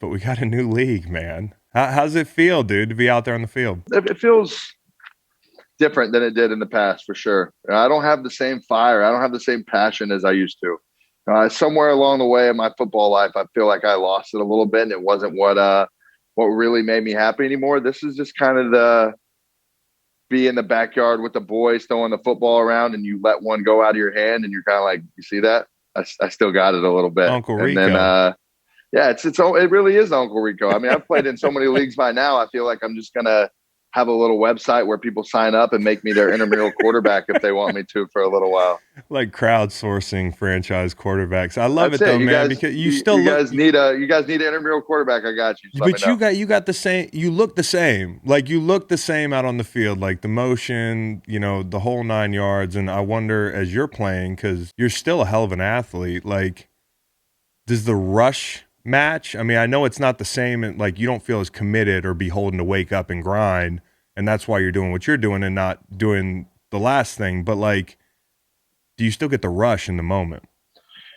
But we got a new league, man. How's it feel, dude, to be out there on the field? It feels different than it did in the past for sure. I don't have the same fire. I don't have the same passion as I used to. Somewhere along the way in my football life, I feel like I lost it a little bit, and it wasn't what really made me happy anymore. This is just kind of the be in the backyard with the boys throwing the football around, and you let one go out of your hand, and you're kind of like, you see that? I still got it a little bit, Uncle and then Rico. yeah, it really is Uncle Rico. I mean, I've played in so many leagues by now. I feel like I'm just gonna have a little website where people sign up and make me their intramural quarterback if they want me to for a little while. Like crowdsourcing franchise quarterbacks. I love That's it it. though, man, because you still look You guys need an intramural quarterback. I got you. Just let me but know. you got the same, you look the same. Like you look the same out on the field, like the motion, the whole 9 yards. And I wonder as you're playing, cuz you're still a hell of an athlete, like does the rush match? I mean, I know it's not the same, and like you don't feel as committed or beholden to wake up and grind, and that's why you're doing what you're doing and not doing the last thing. But like, do you still get the rush in the moment?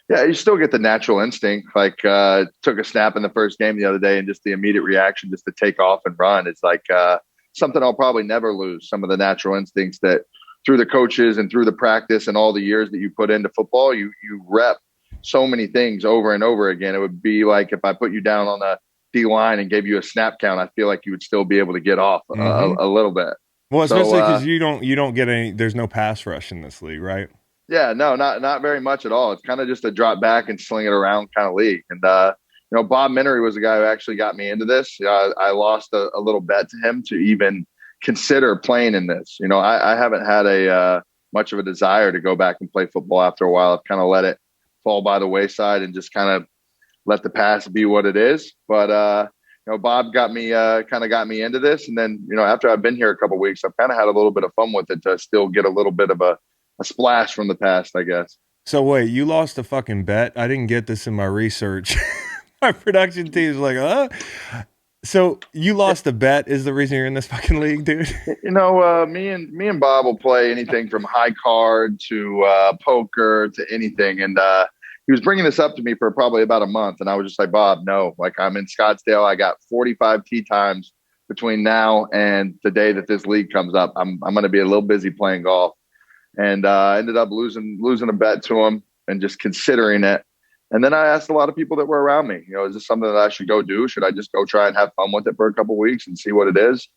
Yeah, you still get the natural instinct. Like took a snap in the first game the other day, and just the immediate reaction just to take off and run. It's like something I'll probably never lose. Some of the natural instincts that through the coaches and through the practice and all the years that you put into football, you rep so many things over and over again. It would be like if I put you down on the D line and gave you a snap count, I feel like you would still be able to get off Mm-hmm. a little bit. Well, So especially because you don't get any. There's no pass rush in this league, right? yeah, no, not very much at all. It's kind of just a drop back and sling it around kind of league. And Bob Minery was the guy who actually got me into this. I lost a little bet to him to even consider playing in this. I haven't had a much of a desire to go back and play football after a while. I've kind of let it fall by the wayside and just kind of let the past be what it is. But Bob got me into this, and then after I've been here a couple of weeks, I've kind of had a little bit of fun with it to still get a little bit of a splash from the past, I guess. So wait, you lost a fucking bet? I didn't get this in my research. My production team's like, huh? So you lost a bet is the reason you're in this fucking league, dude? Me and Bob will play anything from high card to poker to anything, and he was bringing this up to me for probably about a month, and I was just like, Bob, no, like I'm in Scottsdale. I got 45 tee times between now and the day that this league comes up. I'm going to be a little busy playing golf, and ended up losing a bet to him and just considering it. And then I asked a lot of people that were around me, is this something that I should go do? Should I just go try and have fun with it for a couple of weeks and see what it is?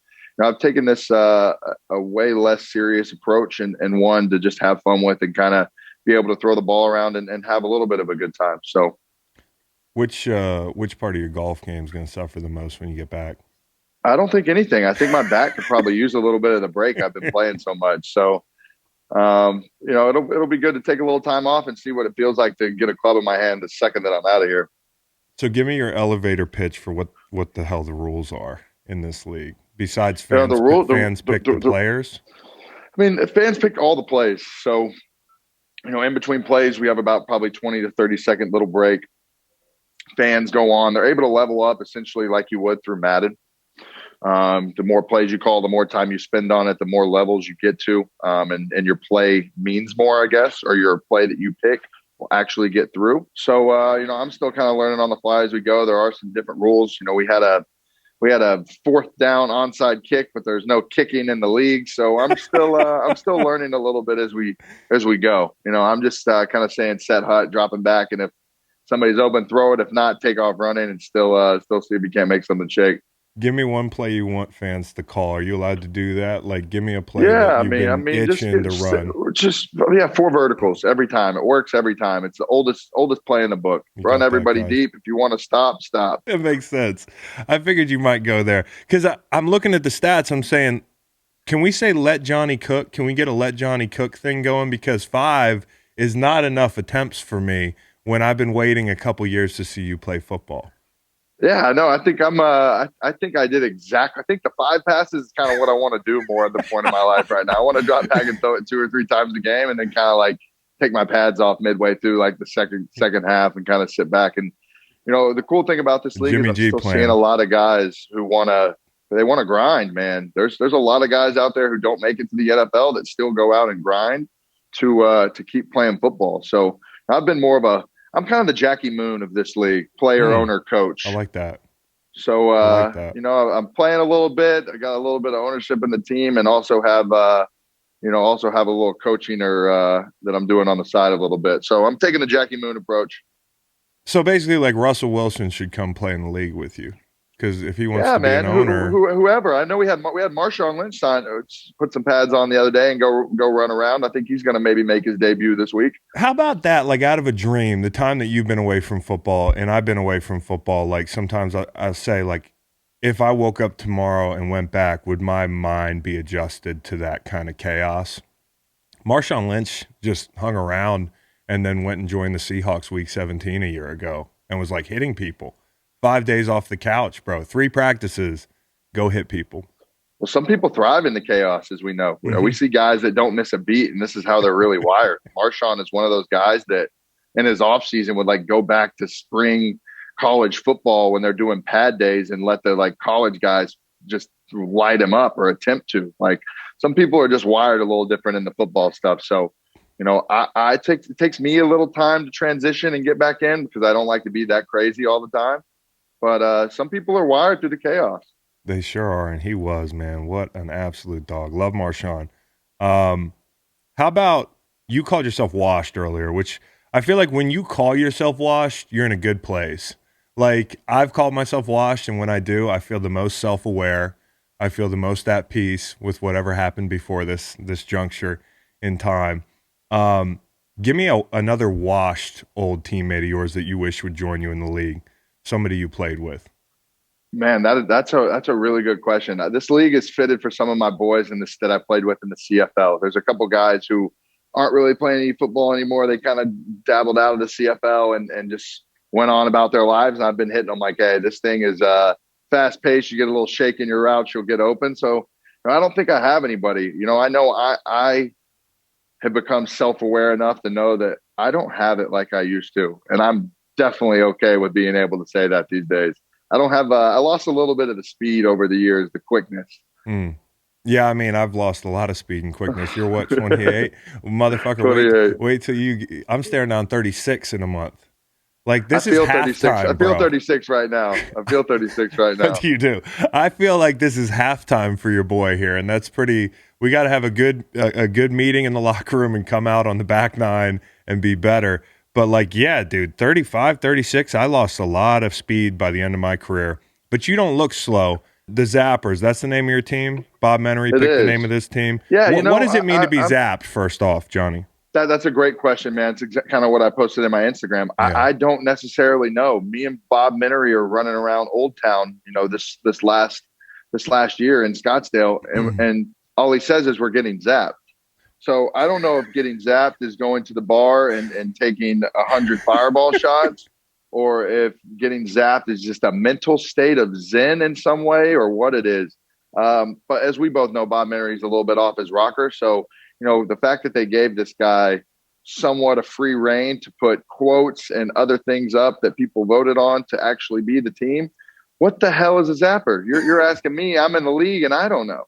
I've taken this a way less serious approach and one to just have fun with and kind of be able to throw the ball around and have a little bit of a good time. So Which part of your golf game is going to suffer the most when you get back? I don't think anything. I think my back could probably use a little bit of the break. I've been playing so much. So it'll be good to take a little time off and see what it feels like to get a club in my hand the second that I'm out of here. So give me your elevator pitch for what the hell the rules are in this league. Besides fans pick the players. I mean, fans pick all the plays. So, in between plays, we have about probably 20 to 30-second little break. Fans go on. They're able to level up essentially like you would through Madden. The more plays you call, the more time you spend on it, the more levels you get to. And your play means more, I guess, or your play that you pick will actually get through. So, I'm still kind of learning on the fly as we go. There are some different rules. We had a fourth down onside kick, but there's no kicking in the league. So I'm still learning a little bit as we go. I'm just kind of saying set hut, dropping back, and if somebody's open, throw it. If not, take off running and still see if you can't make something shake. Give me one play you want fans to call. Are you allowed to do that? Like, give me a play Yeah, that you've been itching to run. Just yeah, four verticals every time. It works every time. It's the oldest play in the book. You Run got that, everybody guys. deep. If you want to stop, stop. It makes sense. I figured you might go there because I'm looking at the stats. I'm saying, can we say let Johnny cook? Can we get a let Johnny cook thing going? Because 5 is not enough attempts for me when I've been waiting a couple years to see you play football. Yeah, no, I think I think I did exactly. I think the 5 passes is kind of what I want to do more at the point in my life right now. I want to drop back and throw it 2 or 3 times a game, and then kind of like take my pads off midway through like the second half and kind of sit back. And the cool thing about this league Jimmy is I'm G still plan. seeing a lot of guys who want to grind. Man, there's a lot of guys out there who don't make it to the NFL that still go out and grind to keep playing football. So I've been I'm kind of the Jackie Moon of this league, player, owner, coach. I like that. So, I like that. I'm playing a little bit. I got a little bit of ownership in the team, and also have also have a little coaching or that I'm doing on the side a little bit. So I'm taking the Jackie Moon approach. So basically, like Russell Wilson should come play in the league with you because if he wants Yeah, to be an man. owner, Whoever. I know we had Marshawn Lynch sign put some pads on the other day and go run around. I think he's going to maybe make his debut this week. how about that? Like out of a dream, the time that you've been away from football and I've been away from football, like sometimes I say, like, if I woke up tomorrow and went back, would my mind be adjusted to that kind of chaos? Marshawn Lynch just hung around and then went and joined the Seahawks week 17 a year ago and was like hitting people. 5 days off the couch, bro. 3 practices, go hit people. Well, some people thrive in the chaos, as we know. We Hmm. see guys that don't miss a beat, and this is how they're really wired. Marshawn is one of those guys that in his off season would like go back to spring college football when they're doing pad days and let the like college guys just light him up or attempt to. Like some people are just wired a little different in the football stuff. So, it takes me a little time to transition and get back in because I don't like to be that crazy all the time. But some people are wired through the chaos. They sure are, and he was, man. What an absolute dog. Love Marshawn. Um, how about you called yourself washed earlier, which I feel like when you call yourself washed, you're in a good place. Like I've called myself washed, and when I do, I feel the most self-aware. I feel the most at peace with whatever happened before this juncture in time. Um, give me another washed old teammate of yours that you wish would join you in the league. Somebody you played with. Man, that's a really good question. This league is fitted for some of my boys in this that I played with in the CFL. There's a couple guys who aren't really playing any football anymore. They kind of dabbled out of the CFL and just went on about their lives. And I've been hitting them like, hey, this thing is fast paced. You get a little shake in your route, you'll get open. So I don't think I have anybody. I know I have become self aware enough to know that I don't have it like I used to, and I'm definitely okay with being able to say that these days. I don't have. I lost a little bit of the speed over the years, the quickness. Mm. Yeah, I mean, I've lost a lot of speed and quickness. You're what, 28? Motherfucker, Twenty-eight. wait till I'm staring down 36 in a month. Like I this is feel 36. I halftime, feel bro. 36 right now. I feel 36 right What now. do you do? I feel like this is halftime for your boy here, and that's pretty. We got to have a good meeting in the locker room and come out on the back nine and be better. But like, yeah, dude, 35, 36. I lost a lot of speed by the end of my career. But you don't look slow. The Zappers, that's the name of your team. Bob Menery It picked the name is. of this team. Yeah, What does it mean to be I'm zapped? First off, Johnny. that's a great question, man. It's kind of what I posted in my Instagram. Yeah. I don't necessarily know. Me and Bob Minery are running around Old Town, this last year in Scottsdale, and all he says is we're getting zapped. So I don't know if getting zapped is going to the bar and taking 100 fireball shots, or if getting zapped is just a mental state of zen in some way, or what it is. But as we both know, Bob Mary's a little bit off his rocker. So, the fact that they gave this guy somewhat a free reign to put quotes and other things up that people voted on to actually be the team. What the hell is a zapper? You're asking me. I'm in the league and I don't know.